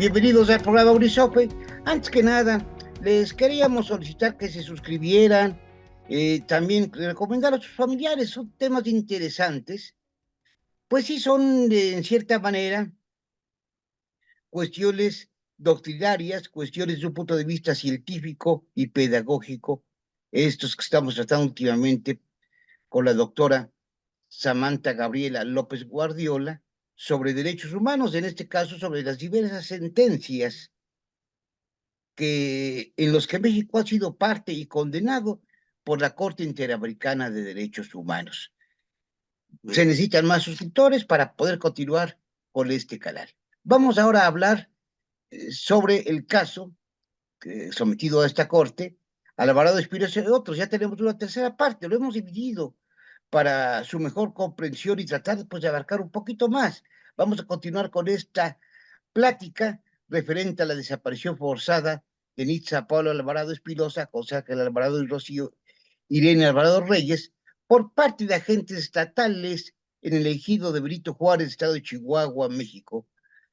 Bienvenidos al programa Urisofe. Antes que nada, les queríamos solicitar que se suscribieran, también recomendar a sus familiares, son temas interesantes, pues sí son en cierta manera cuestiones doctrinarias, cuestiones de un punto de vista científico y pedagógico, estos que estamos tratando últimamente con la doctora Samantha Gabriela López Guardiola, sobre derechos humanos, en este caso sobre las diversas sentencias en los que México ha sido parte y condenado por la Corte Interamericana de Derechos Humanos. Se necesitan más suscriptores para poder continuar con este canal. Vamos ahora a hablar sobre el caso sometido a esta Corte, Alvarado Espinosa y otros. Ya tenemos una tercera parte, lo hemos dividido para su mejor comprensión y tratar pues, de abarcar un poquito más. Vamos a continuar con esta plática referente a la desaparición forzada de Nitza Pablo Alvarado Espinosa, José Ángel Alvarado y Rocío Irene Alvarado Reyes, por parte de agentes estatales en el ejido de Benito Juárez, estado de Chihuahua, México,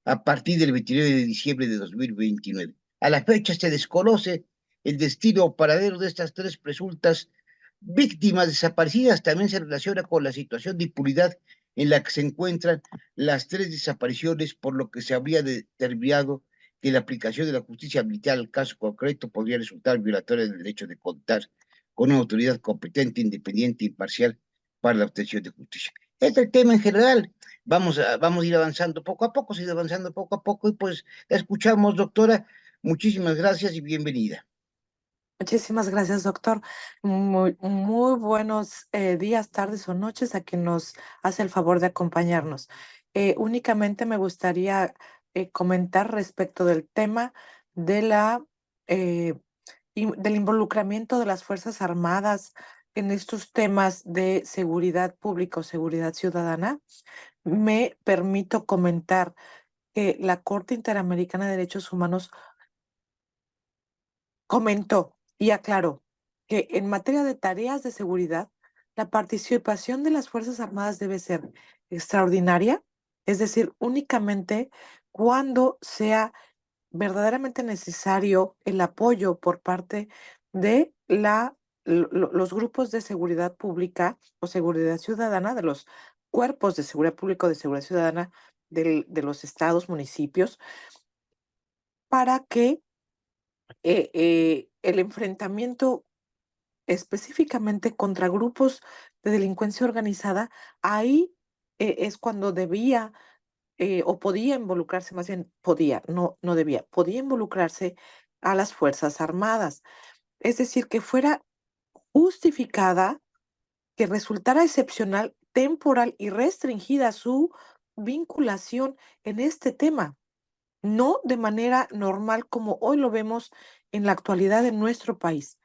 a partir del 29 de diciembre de 2029. A la fecha se desconoce el destino o paradero de estas tres presuntas víctimas desaparecidas. También se relaciona con la situación de impunidad en la que se encuentran las tres desapariciones, por lo que se habría determinado que la aplicación de la justicia militar al caso concreto podría resultar violatoria del derecho de contar con una autoridad competente, independiente e imparcial para la obtención de justicia. Este es el tema en general. Vamos a ir avanzando poco a poco, seguir avanzando poco a poco, y pues la escuchamos, doctora. Muchísimas gracias y bienvenida. Muchísimas gracias, doctor. Muy buenos días, tardes o noches a quien nos hace el favor de acompañarnos. Únicamente me gustaría comentar respecto del tema de del involucramiento de las Fuerzas Armadas en estos temas de seguridad pública o seguridad ciudadana. Me permito comentar que la Corte Interamericana de Derechos Humanos comentó y aclaró que en materia de tareas de seguridad, la participación de las Fuerzas Armadas debe ser extraordinaria, es decir, únicamente cuando sea verdaderamente necesario el apoyo por parte de los grupos de seguridad pública o seguridad ciudadana, de los cuerpos de seguridad pública o de seguridad ciudadana de los estados, municipios, para que el enfrentamiento específicamente contra grupos de delincuencia organizada, ahí es cuando debía o podía involucrarse, más bien podía, no debía, podía involucrarse a las Fuerzas Armadas. Es decir, que fuera justificada, que resultara excepcional, temporal y restringida su vinculación en este tema, no de manera normal como hoy lo vemos en la actualidad en nuestro país.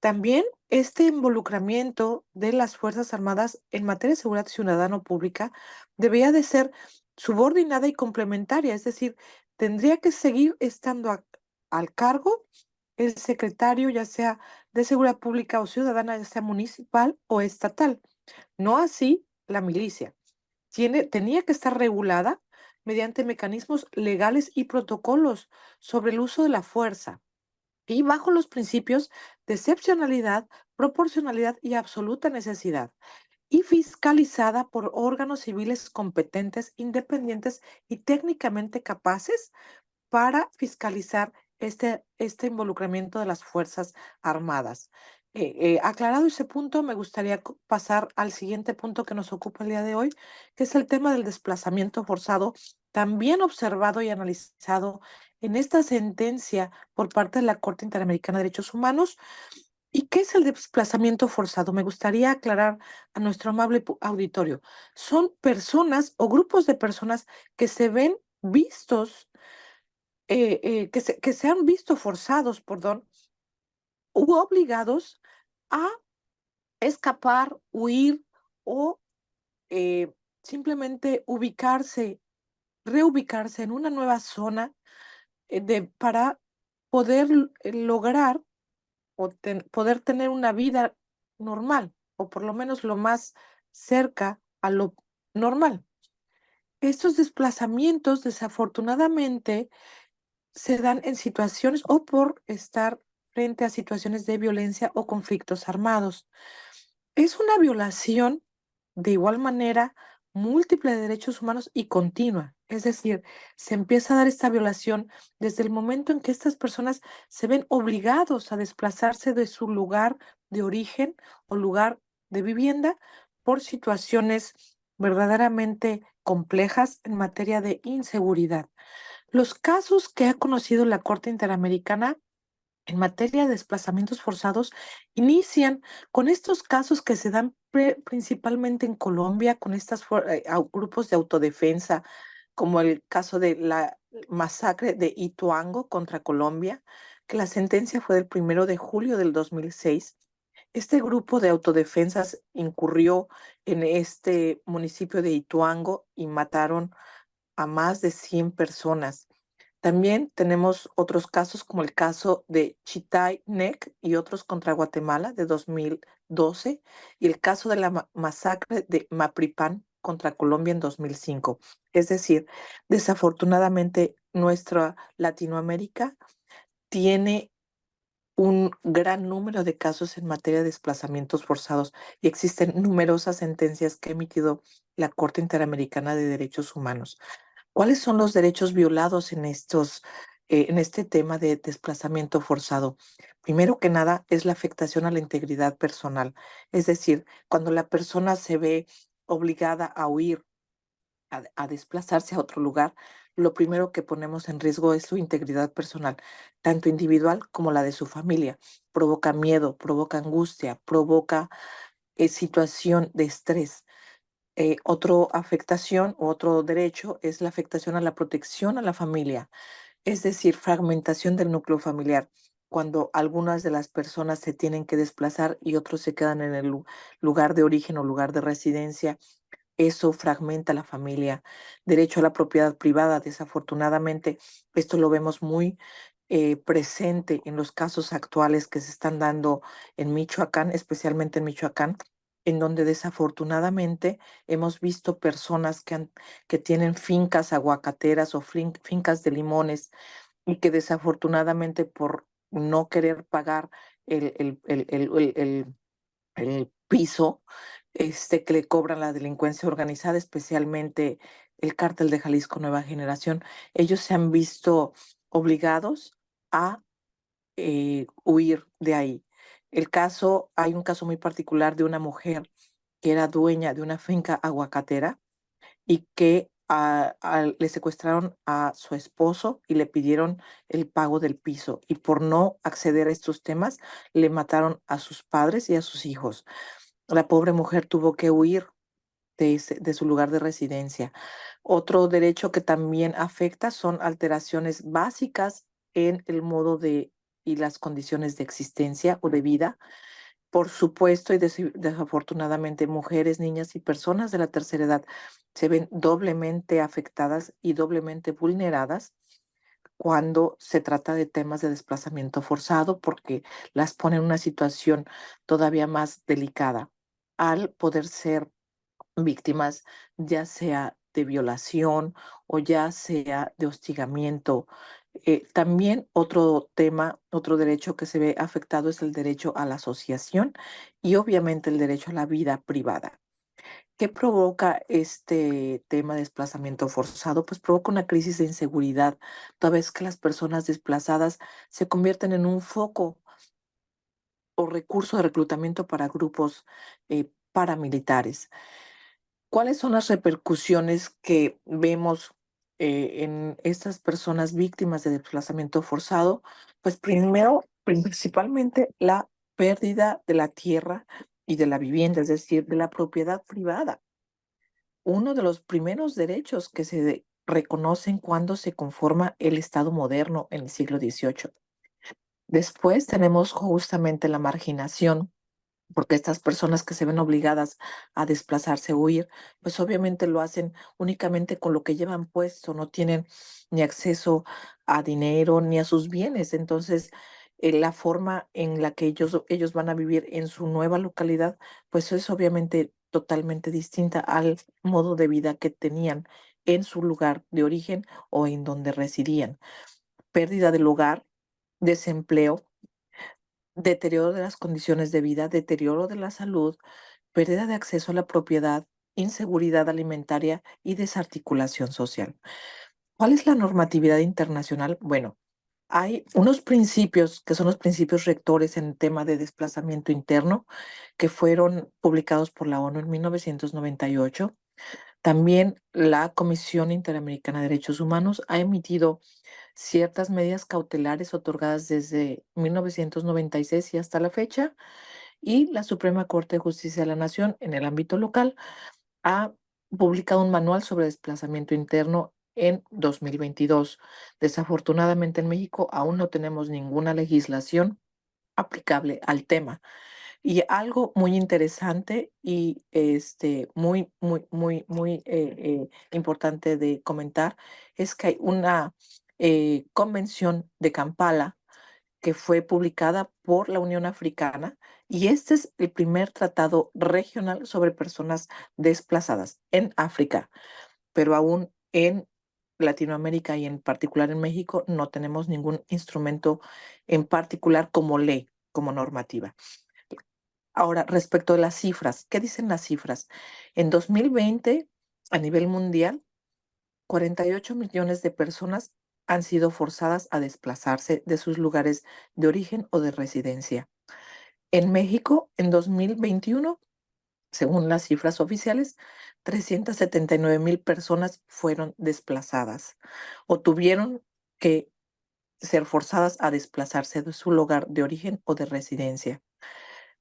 También este involucramiento de las Fuerzas Armadas en materia de seguridad ciudadana o pública debía de ser subordinada y complementaria, es decir, tendría que seguir estando al cargo el secretario, ya sea de seguridad pública o ciudadana, ya sea municipal o estatal. No así la milicia. Tenía que estar regulada mediante mecanismos legales y protocolos sobre el uso de la fuerza y bajo los principios de excepcionalidad, proporcionalidad y absoluta necesidad, y fiscalizada por órganos civiles competentes, independientes y técnicamente capaces para fiscalizar este involucramiento de las Fuerzas Armadas. Aclarado ese punto, me gustaría pasar al siguiente punto que nos ocupa el día de hoy, que es el tema del desplazamiento forzado, también observado y analizado en esta sentencia por parte de la Corte Interamericana de Derechos Humanos. ¿Y qué es el desplazamiento forzado? Me gustaría aclarar a nuestro amable auditorio. Son personas o grupos de personas que se ven vistos que se han visto forzados, perdón, u obligados a escapar, huir o simplemente reubicarse en una nueva zona para poder lograr o poder tener una vida normal, o por lo menos lo más cerca a lo normal. Estos desplazamientos, desafortunadamente, se dan en situaciones o por estar frente a situaciones de violencia o conflictos armados. Es una violación de igual manera múltiple de derechos humanos y continua. Es decir, se empieza a dar esta violación desde el momento en que estas personas se ven obligados a desplazarse de su lugar de origen o lugar de vivienda por situaciones verdaderamente complejas en materia de inseguridad. Los casos que ha conocido la Corte Interamericana en materia de desplazamientos forzados inician con estos casos que se dan principalmente en Colombia, con estos grupos de autodefensa, como el caso de la masacre de Ituango contra Colombia, que la sentencia fue del 1 de julio del 2006. Este grupo de autodefensas incurrió en este municipio de Ituango y mataron a más de 100 personas. También tenemos otros casos como el caso de Chitay Nek y otros contra Guatemala de 2012 y el caso de la masacre de Mapripán contra Colombia en 2005. Es decir, desafortunadamente nuestra Latinoamérica tiene un gran número de casos en materia de desplazamientos forzados y existen numerosas sentencias que ha emitido la Corte Interamericana de Derechos Humanos. ¿Cuáles son los derechos violados en este tema de desplazamiento forzado? Primero que nada, es la afectación a la integridad personal. Es decir, cuando la persona se ve obligada a huir, a desplazarse a otro lugar, lo primero que ponemos en riesgo es su integridad personal, tanto individual como la de su familia. Provoca miedo, provoca angustia, provoca situación de estrés. Otro afectación, otro derecho es la afectación a la protección a la familia, es decir, fragmentación del núcleo familiar. Cuando algunas de las personas se tienen que desplazar y otros se quedan en el lugar de origen o lugar de residencia, eso fragmenta la familia. Derecho a la propiedad privada, desafortunadamente, esto lo vemos muy presente en los casos actuales que se están dando en Michoacán, especialmente en Michoacán, en donde desafortunadamente hemos visto personas que tienen fincas aguacateras o fincas de limones y que desafortunadamente por no querer pagar el, el, el, el, el, el- el piso que le cobran la delincuencia organizada, especialmente el cártel de Jalisco Nueva Generación, ellos se han visto obligados a huir de ahí. Hay un caso muy particular de una mujer que era dueña de una finca aguacatera y que le secuestraron a su esposo y le pidieron el pago del piso. Y por no acceder a estos temas, le mataron a sus padres y a sus hijos. La pobre mujer tuvo que huir de su lugar de residencia. Otro derecho que también afecta son alteraciones básicas en el modo de y las condiciones de existencia o de vida. Por supuesto, y desafortunadamente, mujeres, niñas y personas de la tercera edad se ven doblemente afectadas y doblemente vulneradas cuando se trata de temas de desplazamiento forzado, porque las pone en una situación todavía más delicada al poder ser víctimas, ya sea de violación o ya sea de hostigamiento. También otro tema, otro derecho que se ve afectado es el derecho a la asociación y obviamente el derecho a la vida privada. ¿Qué provoca este tema de desplazamiento forzado? Pues provoca una crisis de inseguridad, toda vez que las personas desplazadas se convierten en un foco o recurso de reclutamiento para grupos paramilitares. ¿Cuáles son las repercusiones que vemos en estas personas víctimas de desplazamiento forzado? Pues primero, principalmente la pérdida de la tierra y de la vivienda, es decir, de la propiedad privada. Uno de los primeros derechos que se reconocen cuando se conforma el Estado moderno en el siglo XVIII. Después tenemos justamente la marginación porque estas personas que se ven obligadas a desplazarse o huir, pues obviamente lo hacen únicamente con lo que llevan puesto, no tienen ni acceso a dinero ni a sus bienes. Entonces, la forma en la que ellos van a vivir en su nueva localidad, pues es obviamente totalmente distinta al modo de vida que tenían en su lugar de origen o en donde residían. pérdida del hogar, desempleo, deterioro de las condiciones de vida, deterioro de la salud, pérdida de acceso a la propiedad, inseguridad alimentaria y desarticulación social. ¿Cuál es la normatividad internacional? Bueno, hay unos principios que son los principios rectores en el tema de desplazamiento interno que fueron publicados por la ONU en 1998. También la Comisión Interamericana de Derechos Humanos ha emitido ciertas medidas cautelares otorgadas desde 1996 y hasta la fecha, y la Suprema Corte de Justicia de la Nación en el ámbito local ha publicado un manual sobre desplazamiento interno en 2022. Desafortunadamente en México aún no tenemos ninguna legislación aplicable al tema. Y algo muy interesante y muy importante de comentar es que hay una convención de Kampala que fue publicada por la Unión Africana, y este es el primer tratado regional sobre personas desplazadas en África, pero aún en Latinoamérica y en particular en México no tenemos ningún instrumento en particular como ley, como normativa. Ahora, respecto de las cifras, ¿qué dicen las cifras? En 2020, a nivel mundial, 48 millones de personas han sido forzadas a desplazarse de sus lugares de origen o de residencia. En México, en 2021, según las cifras oficiales, 379,000 personas fueron desplazadas o tuvieron que ser forzadas a desplazarse de su lugar de origen o de residencia.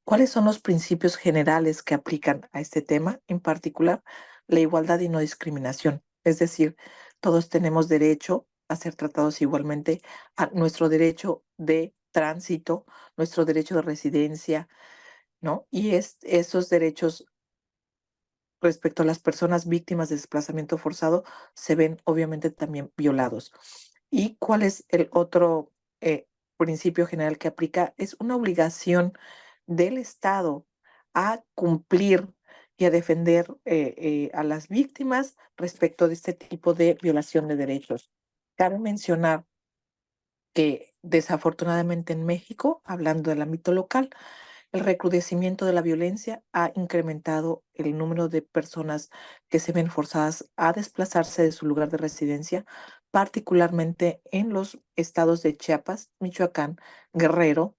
¿Cuáles son los principios generales que aplican a este tema? En particular, la igualdad y no discriminación. Es decir, todos tenemos derecho a ser tratados igualmente, a nuestro derecho de tránsito, nuestro derecho de residencia, ¿no? Y esos derechos respecto a las personas víctimas de desplazamiento forzado se ven obviamente también violados. ¿Y cuál es el otro principio general que aplica? Es una obligación del Estado a cumplir y a defender a las víctimas respecto de este tipo de violación de derechos. Cabe mencionar que desafortunadamente en México, hablando del ámbito local, el recrudecimiento de la violencia ha incrementado el número de personas que se ven forzadas a desplazarse de su lugar de residencia, particularmente en los estados de Chiapas, Michoacán, Guerrero,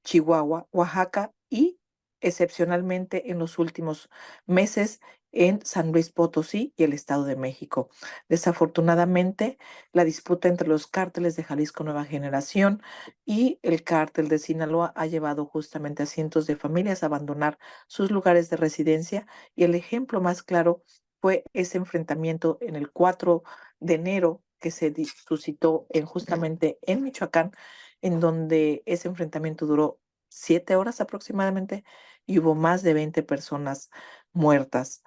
Chihuahua, Oaxaca y excepcionalmente en los últimos meses en San Luis Potosí y el Estado de México. Desafortunadamente, la disputa entre los cárteles de Jalisco Nueva Generación y el cártel de Sinaloa ha llevado justamente a cientos de familias a abandonar sus lugares de residencia, y el ejemplo más claro fue ese enfrentamiento en el 4 de enero que se suscitó justamente en Michoacán, en donde ese enfrentamiento duró 7 horas aproximadamente y hubo más de 20 personas muertas,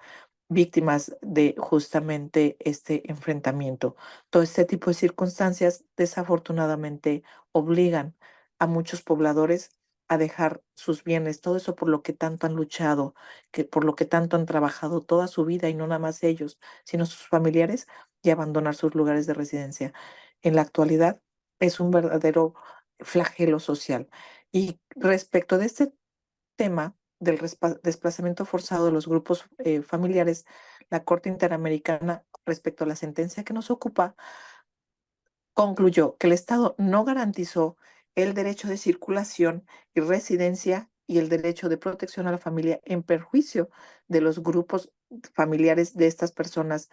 víctimas de justamente este enfrentamiento. Todo este tipo de circunstancias desafortunadamente obligan a muchos pobladores a dejar sus bienes, todo eso por lo que tanto han luchado, que por lo que tanto han trabajado toda su vida, y no nada más ellos, sino sus familiares, y abandonar sus lugares de residencia. En la actualidad es un verdadero flagelo social. Y respecto de este tema del desplazamiento forzado de los grupos familiares, la Corte Interamericana, respecto a la sentencia que nos ocupa, concluyó que el Estado no garantizó el derecho de circulación y residencia y el derecho de protección a la familia en perjuicio de los grupos familiares de estas personas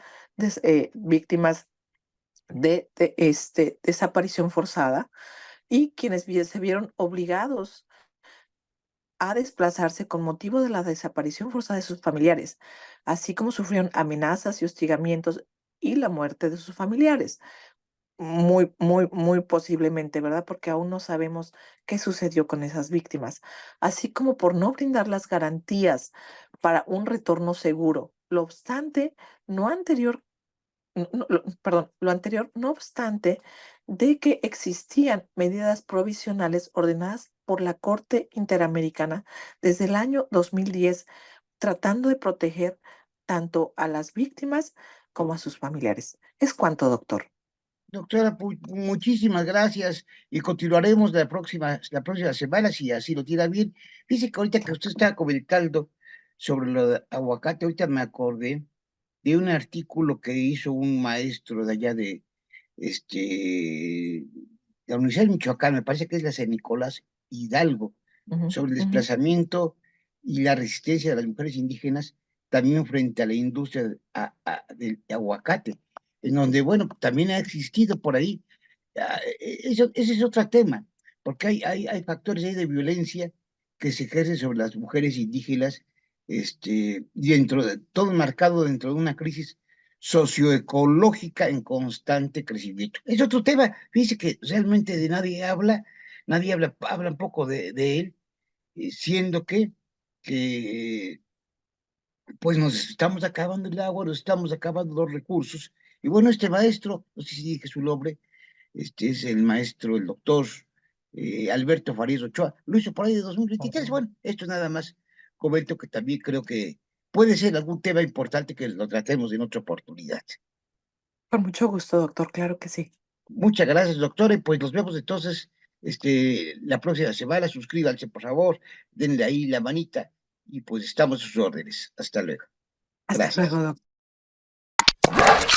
víctimas de desaparición forzada, y quienes se vieron obligados a desplazarse con motivo de la desaparición forzada de sus familiares, así como sufrieron amenazas y hostigamientos y la muerte de sus familiares. Muy, muy, muy posiblemente, ¿verdad? Porque aún no sabemos qué sucedió con esas víctimas, así como por no brindar las garantías para un retorno seguro. Lo obstante, no anterior perdón, lo anterior, no obstante, de que existían medidas provisionales ordenadas por la Corte Interamericana desde el año 2010, tratando de proteger tanto a las víctimas como a sus familiares. Es cuanto, doctor. Doctora, muchísimas gracias y continuaremos la próxima semana si así lo tira bien. Dice que ahorita que Claro usted que sí. estaba comentando sobre lo de aguacate, ahorita me acordé de un artículo que hizo un maestro de allá de la Universidad de Michoacán, me parece que es la San Nicolás Hidalgo, Ujú, sobre el ujú. desplazamiento y la resistencia de las mujeres indígenas también frente a la industria del aguacate, en donde, bueno, también ha existido por ahí. Eso, ese es otro tema, porque hay factores ahí de violencia que se ejercen sobre las mujeres indígenas, dentro de, todo marcado dentro de una crisis socioecológica en constante crecimiento. Es otro tema, fíjese que realmente de nadie habla un poco de él, siendo que pues nos estamos acabando el agua, nos estamos acabando los recursos. Y bueno, este maestro, no sé si dije su nombre, es el maestro, el doctor Alberto Farías Ochoa, lo hizo por ahí de 2023. Ujú. Bueno, esto nada más comento que también creo que puede ser algún tema importante que lo tratemos en otra oportunidad. Con mucho gusto, doctor, claro que sí. Muchas gracias, doctor, y pues nos vemos entonces la próxima semana. Suscríbanse, por favor, denle ahí la manita y pues estamos a sus órdenes. Hasta luego. Hasta luego, Gracias. doctor.